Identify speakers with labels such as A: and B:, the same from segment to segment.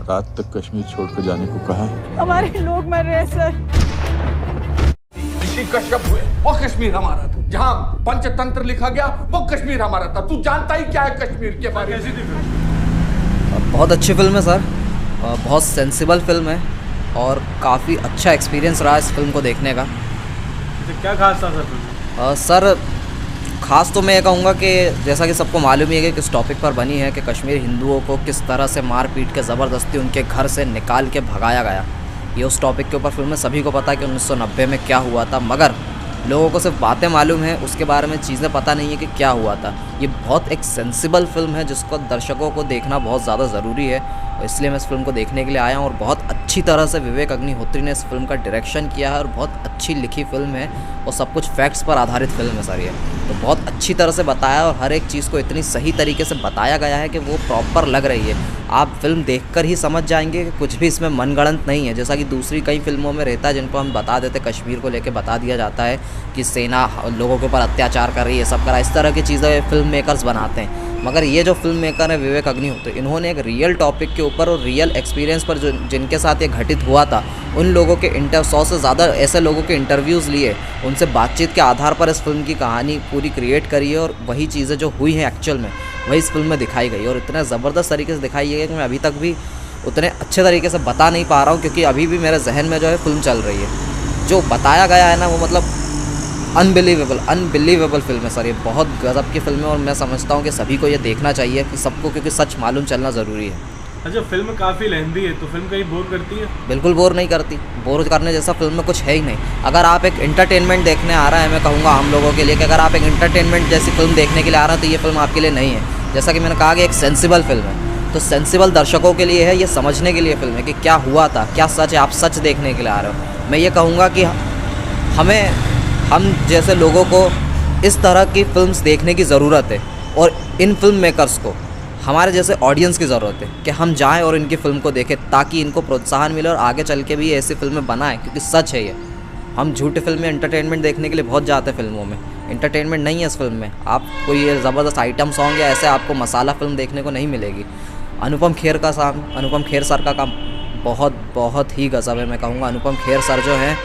A: रात तक कश्मीर छोड़कर जाने को कहा है।
B: हमारे लोग मर रहे हैं सर।
C: ऋषि कश्यप हुए वो कश्मीर हमारा था, जहाँ पंचतंत्र लिखा गया वो कश्मीर हमारा था। तू जानता ही क्या है कश्मीर के बारे में?
D: बहुत अच्छी फिल्म है सर, बहुत सेंसिबल फिल्म है और काफ़ी अच्छा एक्सपीरियंस रहा इस फिल्म को देखने का।
E: क्या खास था सर?
D: सर ख़ास तो मैं ये कहूँगा कि जैसा कि सबको मालूम ही है कि किस टॉपिक पर बनी है कि कश्मीर हिंदुओं को किस तरह से मार पीट के ज़बरदस्ती उनके घर से निकाल के भगाया गया। ये उस टॉपिक के ऊपर फिल्म में सभी को पता है कि 1990 में क्या हुआ था, मगर लोगों को सिर्फ बातें मालूम है, उसके बारे में चीज़ें पता नहीं है कि क्या हुआ था। ये बहुत एक सेंसिबल फिल्म है जिसको दर्शकों को देखना बहुत ज़्यादा ज़रूरी है, इसलिए मैं इस फिल्म को देखने के लिए आया हूँ। और बहुत अच्छी तरह से विवेक अग्निहोत्री ने इस फिल्म का डायरेक्शन किया है और बहुत अच्छी लिखी फिल्म है और सब कुछ फैक्ट्स पर आधारित फिल्म है सर। ये तो बहुत अच्छी तरह से बताया और हर एक चीज़ को इतनी सही तरीके से बताया गया है कि वो प्रॉपर लग रही है। आप फिल्म देखकर ही समझ जाएंगे कि कुछ भी इसमें मनगढ़ंत नहीं है, जैसा कि दूसरी कई फिल्मों में रहता है जिनको हम बता देते, कश्मीर को लेकर बता दिया जाता है कि सेना लोगों के ऊपर अत्याचार कर रही है, सब करा, इस तरह की चीज़ें फिल्म मेकर्स बनाते हैं। मगर ये जो फिल्म मेकर है विवेक अग्निहोत्री, इन्होंने एक रियल टॉपिक के ऊपर और रियल एक्सपीरियंस पर जो जिनके साथ ये घटित हुआ था उन लोगों के 100 से ज़्यादा ऐसे लोगों के इंटरव्यूज़ लिए, उनसे बातचीत के आधार पर इस फिल्म की कहानी पूरी क्रिएट करी है और वही चीज़ें जो हुई हैं एक्चुअल में वही इस फिल्म में दिखाई गई और इतना ज़बरदस्त तरीके से दिखाई है कि मैं अभी तक भी उतने अच्छे तरीके से बता नहीं पा रहा हूँ, क्योंकि अभी भी मेरे जहन में जो है फिल्म चल रही है। जो बताया गया है ना वो मतलब अनबिलीवेबल फिल्म है सर। ये बहुत गज़ब की फिल्म है और मैं समझता हूँ कि सभी को ये देखना चाहिए कि सबको, क्योंकि सच मालूम चलना ज़रूरी है।
E: अच्छा, फिल्म काफ़ी लेंथी है तो फिल्म कहीं बोर करती है?
D: बिल्कुल बोर नहीं करती, बोर करने जैसा फिल्म में कुछ है ही नहीं। अगर आप एक एंटरटेनमेंट देखने आ रहे हैं, मैं कहूँगा हम लोगों के लिए कि अगर आप एक एंटरटेनमेंट जैसी फिल्म देखने के लिए आ रहे हैं तो ये फिल्म आपके लिए नहीं है। जैसा कि मैंने कहा कि एक सेंसिबल फिल्म है, तो सेंसिबल दर्शकों के लिए है, ये समझने के लिए फिल्म है कि क्या हुआ था, क्या सच है, आप सच देखने के लिए आ रहे हो। मैं ये कहूँगा कि हम जैसे लोगों को इस तरह की फिल्म्स देखने की ज़रूरत है और इन फिल्म मेकर्स को हमारे जैसे ऑडियंस की ज़रूरत है कि हम जाएं और इनकी फ़िल्म को देखें ताकि इनको प्रोत्साहन मिले और आगे चल के भी ऐसी फिल्में बनाएं, क्योंकि सच है ये। हम झूठी फिल्में एंटरटेनमेंट देखने के लिए बहुत जाते हैं, फिल्मों में एंटरटेनमेंट नहीं है इस फिल्म में। आप कोई ये ज़बरदस्त आइटम सॉन्ग या ऐसे आपको मसाला फिल्म देखने को नहीं मिलेगी। अनुपम खेर सर का काम बहुत ही गज़ब है। मैं कहूँगा अनुपम खेर सर जो हैं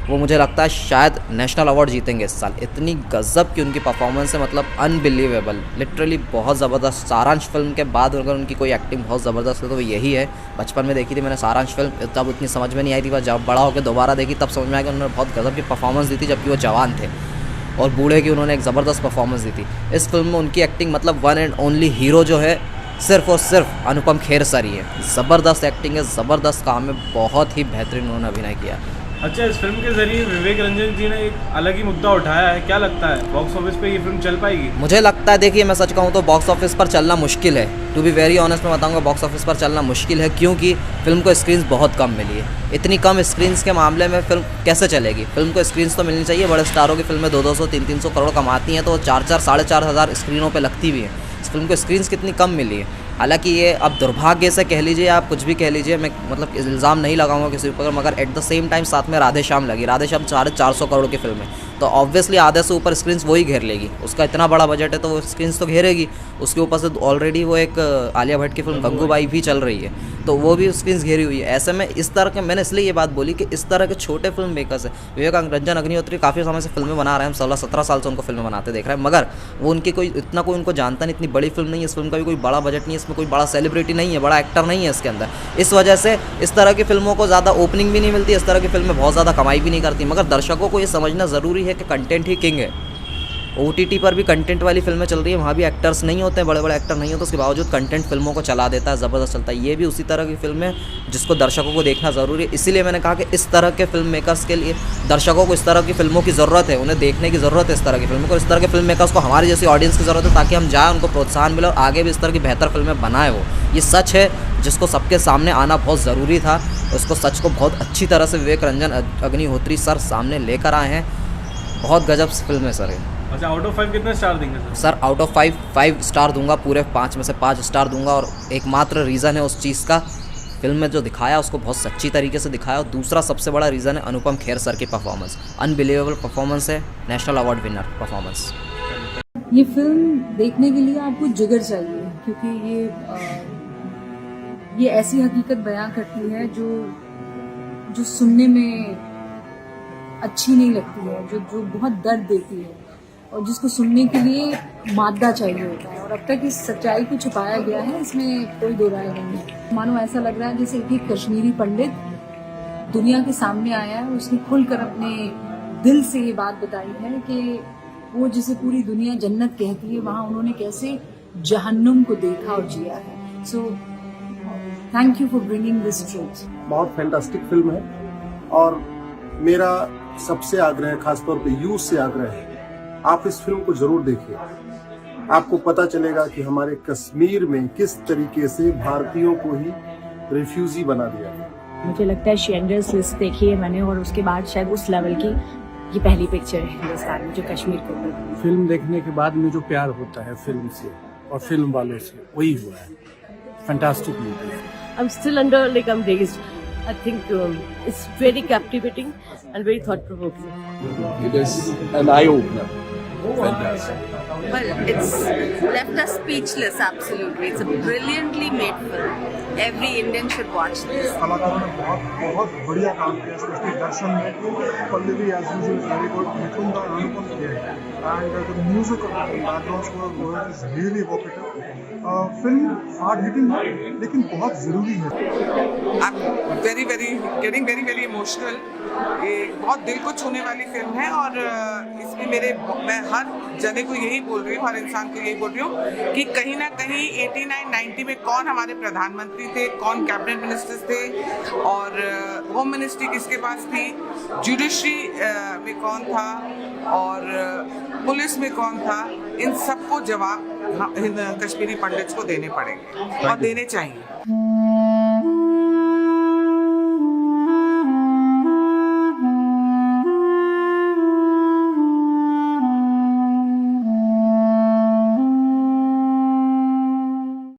D: वो मुझे लगता है शायद नेशनल अवार्ड जीतेंगे इस साल। इतनी गज़ब की उनकी परफॉर्मेंस है, मतलब अनबिलीवेबल, लिटरली बहुत ज़बरदस्त। सारांश फिल्म के बाद अगर उनकी कोई एक्टिंग बहुत ज़बरदस्त है तो वो यही है। बचपन में देखी थी मैंने सारांश फिल्म, तब उतनी समझ में नहीं आई थी, बस जब बड़ा होकर दोबारा देखी तब समझ में आया कि उन्होंने बहुत गज़ब की परफॉर्मेंस दी थी जबकि वो जवान थे, और बूढ़े की उन्होंने एक ज़बरदस्त परफॉर्मेंस दी थी। इस फिल्म में उनकी एक्टिंग, मतलब वन एंड ओनली हीरो जो है सिर्फ और सिर्फ अनुपम खेर सर ही है। ज़बरदस्त एक्टिंग है, ज़बरदस्त काम है, बहुत ही बेहतरीन उन्होंने अभिनय किया।
E: अच्छा, इस फिल्म के जरिए विवेक रंजन जी ने एक अलग ही मुद्दा उठाया है, क्या लगता है बॉक्स ऑफिस पे ये फिल्म चल पाएगी?
D: मुझे लगता है, देखिए मैं सच कहूँ तो बॉक्स ऑफिस पर चलना मुश्किल है। टू बी वेरी ऑनेस्ट मैं बताऊँगा बॉक्स ऑफिस पर चलना मुश्किल है, क्योंकि फिल्म को स्क्रीन्स बहुत कम मिली है। इतनी कम स्क्रीन्स के मामले में फिल्म कैसे चलेगी? फिल्म को स्क्रीन्स तो मिलनी चाहिए। बड़े स्टारों की फिल्में 200, 300 करोड़ कमाती हैं तो 4-4, 4,500 स्क्रीनों पर लगती भी हैं। इस फिल्म को स्क्रीन्स कितनी कम मिली है। हालांकि ये अब दुर्भाग्य से कह लीजिए, आप कुछ भी कह लीजिए, मैं मतलब इल्ज़ाम नहीं लगाऊंगा किसी ऊपर, मगर एट द सेम टाइम साथ में राधे श्याम लगी। राधे श्याम 450 करोड़ की फिल्म है तो ऑब्वियसली आधे से ऊपर स्क्रीन्स वही घेर लेगी। उसका इतना बड़ा बजट है तो वो स्क्रीन्स तो घेरेगी। उसके ऊपर से ऑलरेडी वो एक आलिया भट्ट की फिल्म गंगूबाई भी चल रही है तो वो भी स्क्रीन्स घेरी हुई है। ऐसे में इस तरह के, मैंने इसलिए ये बात बोली कि इस तरह के छोटे फिल्म मेकर्स है। विवेक रंजन अग्निहोत्री काफ़ी समय से फिल्में बना रहे हैं, हम 16-17 साल से उनको फिल्में बनाते देख रहे हैं, मगर वो उनकी कोई उनको जानता नहीं। इतनी बड़ी फिल्म नहीं है, इस फिल्म का भी कोई बड़ा बजट नहीं है, इसमें कोई बड़ा सेलिब्रिटी नहीं है, बड़ा एक्टर नहीं है इसके अंदर। इस वजह से इस तरह की फिल्मों को ज़्यादा ओपनिंग भी नहीं मिलती, इस तरह की फिल्में बहुत ज़्यादा कमाई भी नहीं करती। मगर दर्शकों को ये समझना ज़रूरी है कि कंटेंट ही किंग है। OTT पर भी कंटेंट वाली फिल्में चल रही है, वहाँ भी एक्टर्स नहीं होते हैं, बड़े बड़े एक्टर नहीं होते, उसके बावजूद कंटेंट फिल्मों को चला देता है, ज़बरदस्त चलता है। ये भी उसी तरह की फिल्म है जिसको दर्शकों को देखना ज़रूरी है। इसीलिए मैंने कहा कि इस तरह के फिल्म मेकर्स के लिए दर्शकों को इस तरह की फिल्मों की ज़रूरत है, उन्हें देखने की ज़रूरत है इस तरह की फिल्मों को। इस तरह के फिल्म मेकर्स को हमारी जैसी ऑडियंस की ज़रूरत है ताकि हम जाएँ, उनको प्रोत्साहन मिले और आगे भी इस तरह की बेहतर फिल्में बनाए। वो ये सच है जिसको सबके सामने आना बहुत ज़रूरी था। उसको सच को बहुत अच्छी तरह से विवेक रंजन अग्निहोत्री सर सामने लेकर आए हैं। बहुत गजब फिल्म है सर ये।
E: अच्छा, आउट ऑफ 5 कितने स्टार देंगे sir?
D: Sir out of 5 star दूंगा, पूरे 5 में से 5 स्टार दूंगा। और एकमात्र रीज़न है उस चीज़ का, फिल्म में जो दिखाया उसको बहुत सच्ची तरीके से दिखाया। और दूसरा सबसे बड़ा रीज़न है अनुपम खेर सर की परफॉर्मेंस। अनबिलीवेबल परफॉर्मेंस है, नेशनल अवार्ड विनर परफॉर्मेंस।
F: ये फिल्म देखने के लिए आपको जिगर चाहिए, क्योंकि ये ये ऐसी हकीकत बयां करती है जो सुनने में अच्छी नहीं लगती है, जो बहुत दर्द देती है और जिसको सुनने के लिए मादा चाहिए होता है। और अब तक इस सच्चाई को छुपाया गया है, इसमें कोई दो राय नहीं है। मानो ऐसा लग रहा है जैसे एक कश्मीरी पंडित दुनिया के सामने आया है, उसने खुलकर अपने दिल से ये बात बताई है कि वो जिसे पूरी दुनिया जन्नत कहती है, वहाँ उन्होंने कैसे जहन्नुम को देखा और जिया है। So thank you for bringing this truth.
G: बहुत फैंटास्टिक फिल्म है और मेरा सबसे आग्रह, खासतौर पे यूथ से आग्रह है, आप इस फिल्म को जरूर देखिए। आपको पता चलेगा कि हमारे कश्मीर में किस तरीके से भारतीयों को ही रिफ्यूजी बना दिया है।
H: मुझे लगता है शेंडर्स लिस्ट देखी है मैंने और उसके बाद शायद उस लेवल की ये पहली पिक्चर है हिंदुस्तान में जो कश्मीर के ऊपर।
I: फिल्म देखने के बाद में जो प्यार होता है फिल्म से और फिल्म वालों से, वही हुआ है। फैंटास्टिक मूवी है।
J: I'm still under like amazed. I think it's very captivating and very thought-provoking.
A: It is an eye-opener. Fantastic.
K: Well, it's left us speechless, absolutely. It's a brilliantly made film. Every Indian should watch this.
L: कलाकारों ने बहुत बढ़िया काम किया, specially Darshan में Pallavi as usual very good, Mithun da Anupam किया and the music of the background score is really evocative. Film hard hitting है लेकिन बहुत जरूरी है।
B: Very very emotional. ये बहुत दिल को छूने वाली फिल्म है और इसमें मैं हर जने को यही बोल रही हूँ, हर इंसान को यही बोल रही हूँ कि कहीं ना कहीं 89-90 में कौन हमारे प्रधानमंत्री थे, कौन कैबिनेट मिनिस्टर्स थे और होम मिनिस्ट्री किसके पास थी, जुडिशरी में कौन था और पुलिस में कौन था, इन सबको जवाब कश्मीरी पंडित्स को देने पड़ेंगे और देने चाहिए।